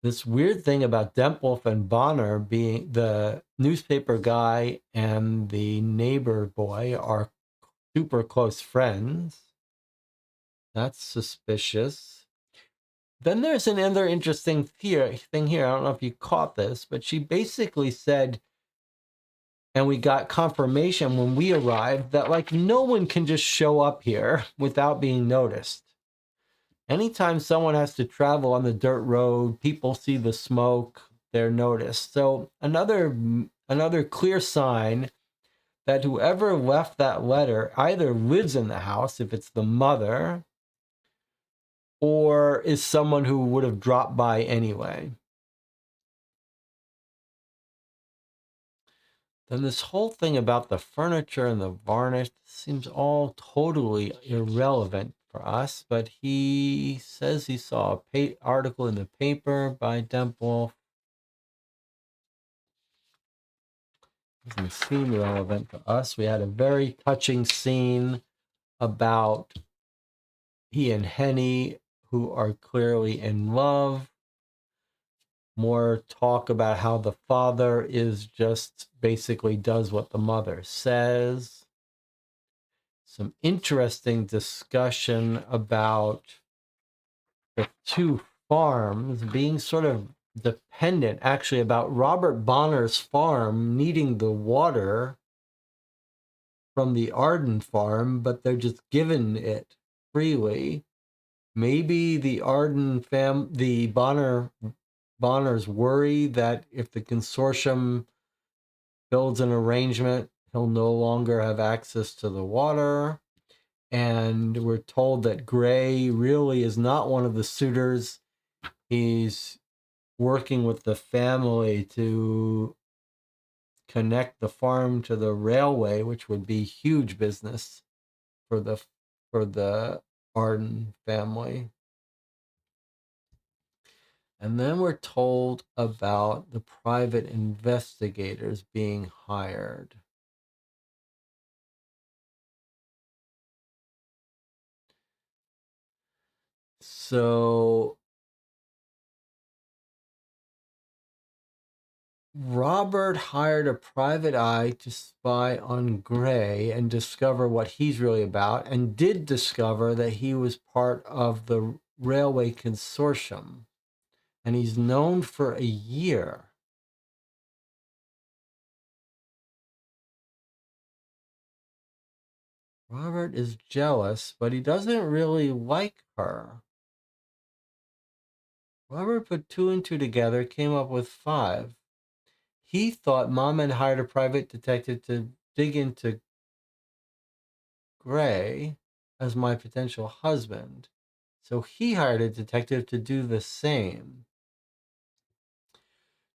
This weird thing about Dempwolf and Bonner being the newspaper guy and the neighbor boy are super close friends. That's suspicious. Then there's another interesting thing here. I don't know if you caught this, but she basically said, and we got confirmation when we arrived, that like no one can just show up here without being noticed. Anytime someone has to travel on the dirt road, people see the smoke, they're noticed. So another clear sign that whoever left that letter either lives in the house, if it's the mother, or is someone who would have dropped by anyway. Then this whole thing about the furniture and the varnish seems all totally irrelevant for us, but he says he saw a article in the paper by Dempwolf. Doesn't seem relevant to us. We had a very touching scene about he and Henny, who are clearly in love. More talk about how the father is just basically does what the mother says. Some interesting discussion about the two farms being sort of dependent, actually, about Robert Bonner's farm needing the water from the Arden farm, but they're just given it freely. Maybe the Bonners worry that if the consortium builds an arrangement, he'll no longer have access to the water. And we're told that Gray really is not one of the suitors. He's working with the family to connect the farm to the railway, which would be huge business for the Arden family. And then we're told about the private investigators being hired. So Robert hired a private eye to spy on Gray and discover what he's really about, and did discover that he was part of the railway consortium. And he's known for a year. Robert is jealous, but he doesn't really like her. Robert put two and two together, came up with 5. He thought Mom had hired a private detective to dig into Gray as my potential husband. So he hired a detective to do the same.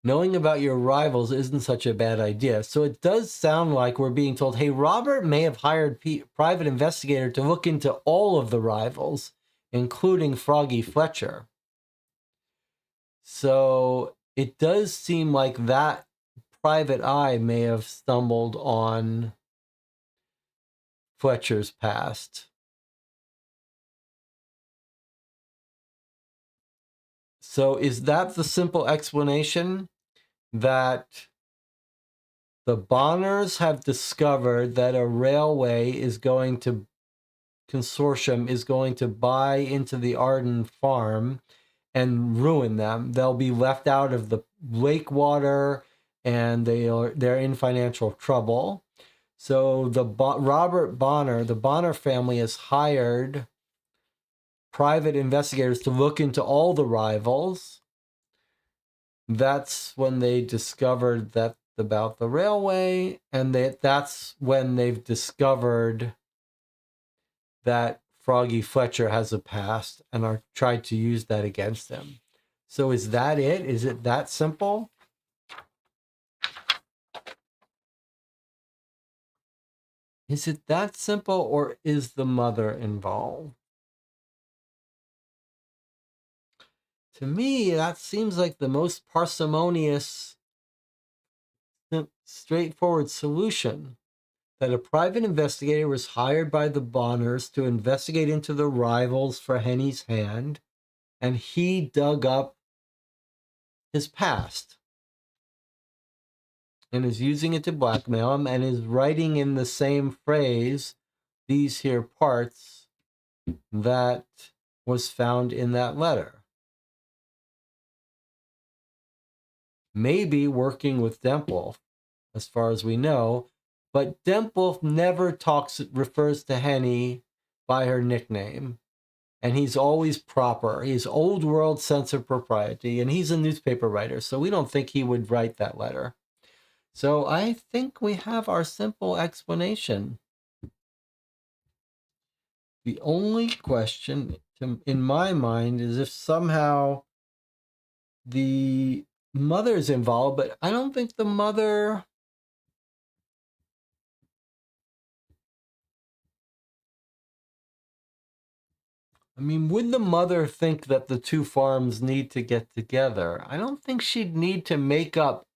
Knowing about your rivals isn't such a bad idea. So it does sound like we're being told, hey, Robert may have hired private investigator to look into all of the rivals, including Froggy Fletcher. So it does seem like that private eye may have stumbled on Fletcher's past. So is that the simple explanation? That the Bonners have discovered that a railway consortium is going to buy into the Arden farm and ruin them. They'll be left out of the lake water, and they're in financial trouble. So Robert Bonner, the Bonner family, has hired private investigators to look into all the rivals. That's when they discovered that about the railway, and that's when they've discovered that Froggy Fletcher has a past and are tried to use that against him. So is that it? Is it that simple? Is it that simple, or is the mother involved? To me, that seems like the most parsimonious, straightforward solution. That a private investigator was hired by the Bonners to investigate into the rivals for Henny's hand, and he dug up his past and is using it to blackmail him, and is writing in the same phrase these here parts that was found in that letter. Maybe working with Dempwolf, as far as we know, but Dempwolf never refers to Henny by her nickname. And he's always proper. He's old world sense of propriety, and he's a newspaper writer, so we don't think he would write that letter. So I think we have our simple explanation. The only question in my mind is if somehow the mother is involved, but I don't think the mother... I mean, would the mother think that the two farms need to get together? I don't think she'd need to make up.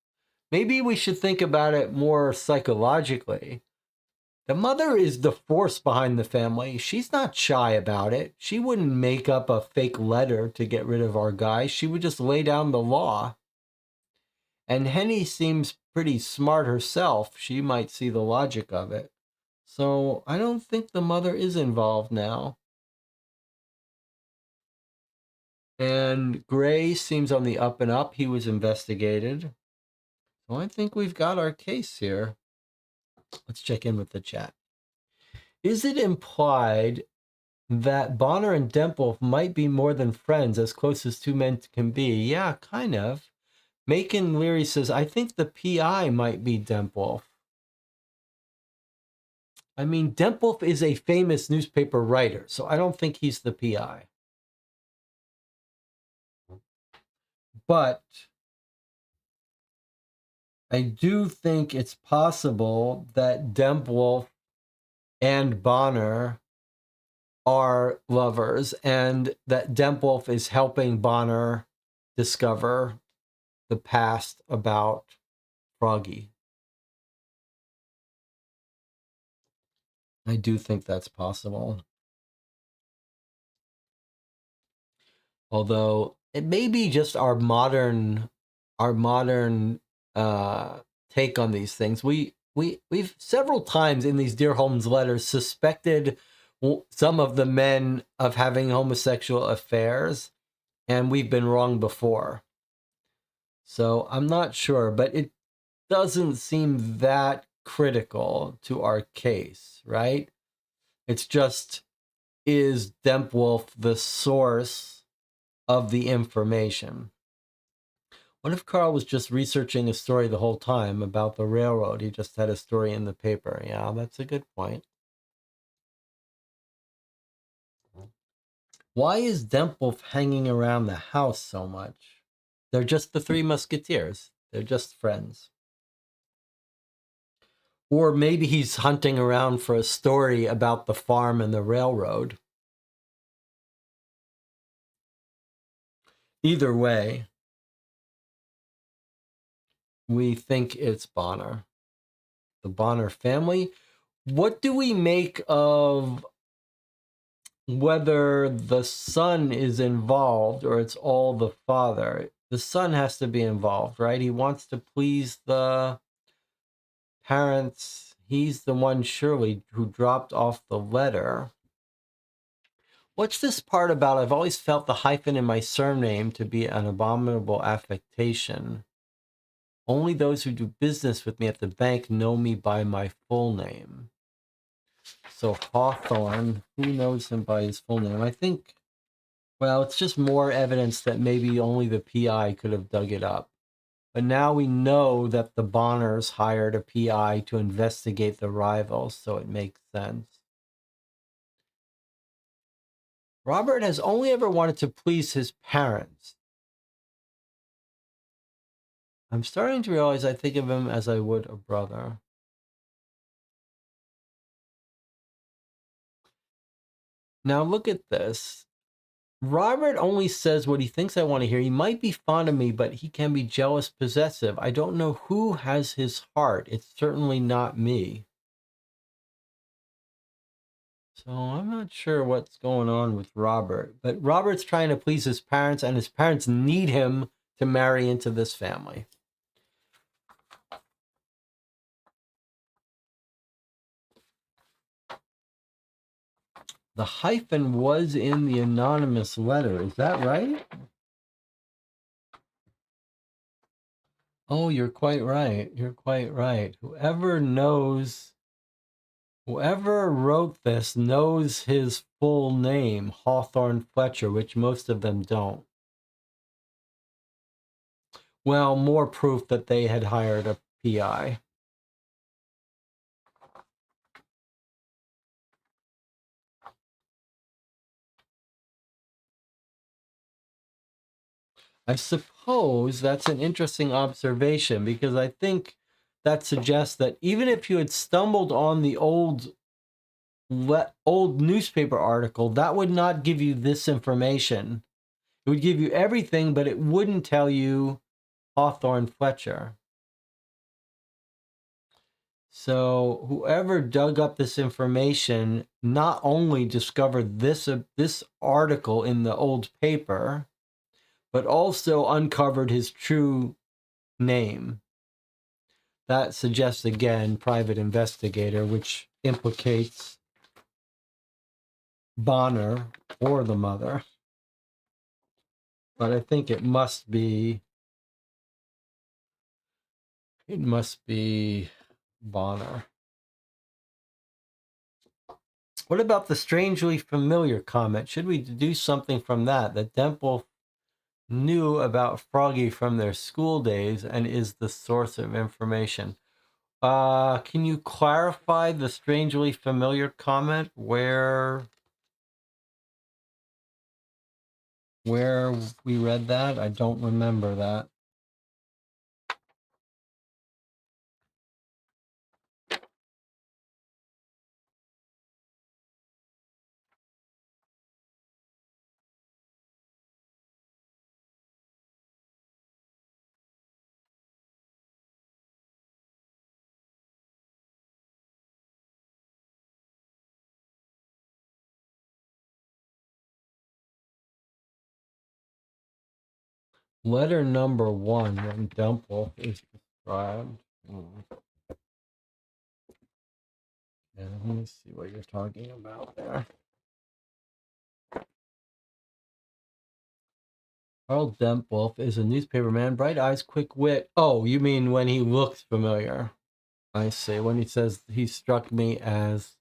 Maybe we should think about it more psychologically. The mother is the force behind the family. She's not shy about it. She wouldn't make up a fake letter to get rid of our guy. She would just lay down the law. And Henny seems pretty smart herself. She might see the logic of it. So I don't think the mother is involved now. And Gray seems on the up and up. He was investigated. So I think we've got our case here. Let's check in with the chat. Is it implied that Bonner and Dempwolf might be more than friends, as close as two men can be? Yeah, kind of. Macon Leary says, I think the PI might be Dempwolf. I mean, Dempwolf is a famous newspaper writer, so I don't think he's the PI. But I do think it's possible that Dempwolf and Bonner are lovers, and that Dempwolf is helping Bonner discover the past about Froggy. I do think that's possible. Although it may be just our modern uh, take on these things. We've several times in these Dear Holmes letters suspected some of the men of having homosexual affairs, and we've been wrong before. So I'm not sure, but it doesn't seem that critical to our case, right? It's just, is Dempwolf the source of the information? What if Carl was just researching a story the whole time about the railroad? He just had a story in the paper. Yeah, that's a good point. Why is Dempwolf hanging around the house so much? They're just the Three Musketeers. They're just friends. Or maybe he's hunting around for a story about the farm and the railroad. Either way, we think it's Bonner. The Bonner family. What do we make of whether the son is involved or it's all the father? The son has to be involved, right? He wants to please the parents. He's the one, surely, who dropped off the letter. What's this part about? I've always felt the hyphen in my surname to be an abominable affectation. Only those who do business with me at the bank know me by my full name. So Hawthorne, who knows him by his full name? I think, well, it's just more evidence that maybe only the PI could have dug it up. But now we know that the Bonners hired a PI to investigate the rivals, so it makes sense. Robert has only ever wanted to please his parents. I'm starting to realize I think of him as I would a brother. Now look at this. Robert only says what he thinks I want to hear. He might be fond of me, but he can be jealous, possessive. I don't know who has his heart. It's certainly not me. So I'm not sure what's going on with Robert. But Robert's trying to please his parents, and his parents need him to marry into this family. The hyphen was in the anonymous letter. Is that right? Oh, you're quite right. You're quite right. Whoever wrote this knows his full name, Hawthorne Fletcher, which most of them don't. Well, more proof that they had hired a PI. I suppose that's an interesting observation, because I think that suggests that even if you had stumbled on the old newspaper article, that would not give you this information. It would give you everything, but it wouldn't tell you Hawthorne Fletcher. So whoever dug up this information not only discovered this article in the old paper, but also uncovered his true name. That suggests, again, private investigator, which implicates Bonner or the mother. But I think it must be Bonner. What about the strangely familiar comment? Should we deduce something from that Demple knew about Froggy from their school days and is the source of information? Can you clarify the strangely familiar comment? Where we read that? I don't remember that. Letter number 1 when Dimple is described. And let me see what you're talking about there. Carl Dempwolf is a newspaperman, bright eyes, quick wit. Oh, you mean when he looks familiar? I see. When he says he struck me as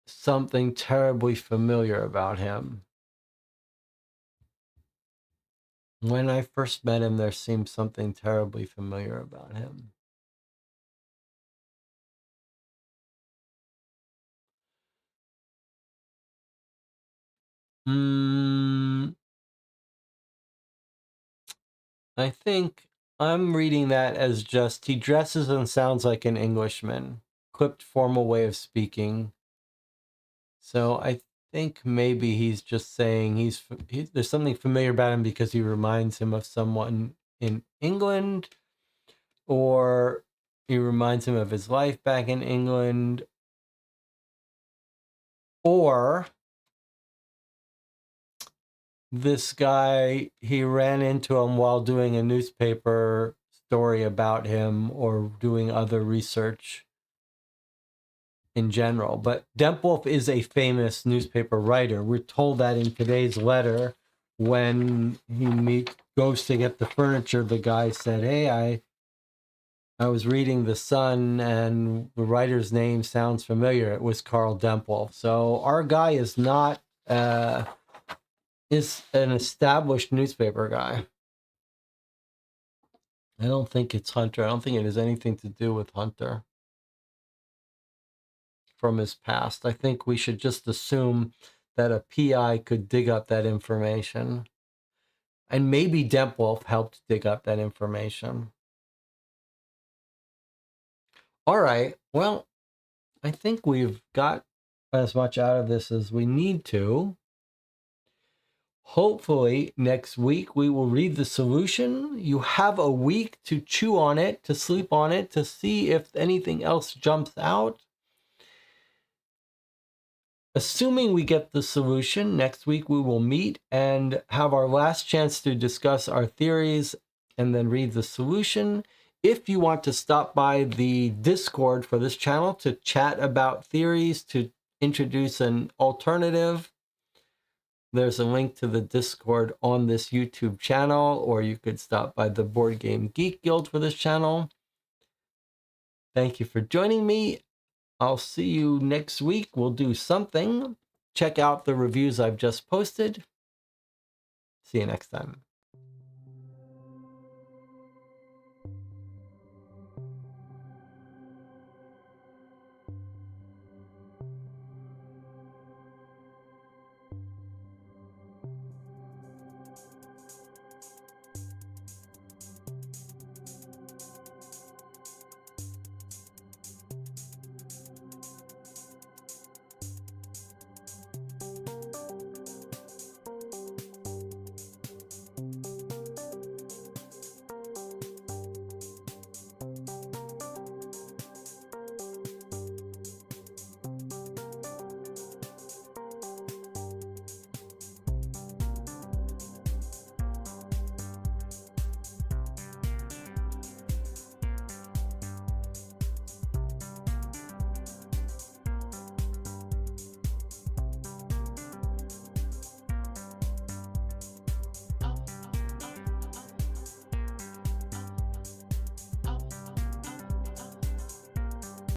something terribly familiar about him. When I first met him, there seemed something terribly familiar about him. I think I'm reading that as just he dresses and sounds like an Englishman, clipped formal way of speaking. So I think maybe he's just saying there's something familiar about him because he reminds him of someone in England, or he reminds him of his life back in England, or this guy, he ran into him while doing a newspaper story about him or doing other research in general. But Dempwolf is a famous newspaper writer. We're told that in today's letter when he goes to get the furniture. The guy said, hey, I was reading The Sun and the writer's name sounds familiar. It was Carl Dempwolf. So our guy is not is an established newspaper guy. I don't think it's Hunter. I don't think it has anything to do with Hunter from his past. I think we should just assume that a PI could dig up that information. And maybe Dempwolf helped dig up that information. All right. Well, I think we've got as much out of this as we need to. Hopefully, next week we will read the solution. You have a week to chew on it, to sleep on it, to see if anything else jumps out. Assuming we get the solution, next week we will meet and have our last chance to discuss our theories and then read the solution. If you want to stop by the Discord for this channel to chat about theories, to introduce an alternative, there's a link to the Discord on this YouTube channel, or you could stop by the Board Game Geek Guild for this channel. Thank you for joining me. I'll see you next week. We'll do something. Check out the reviews I've just posted. See you next time.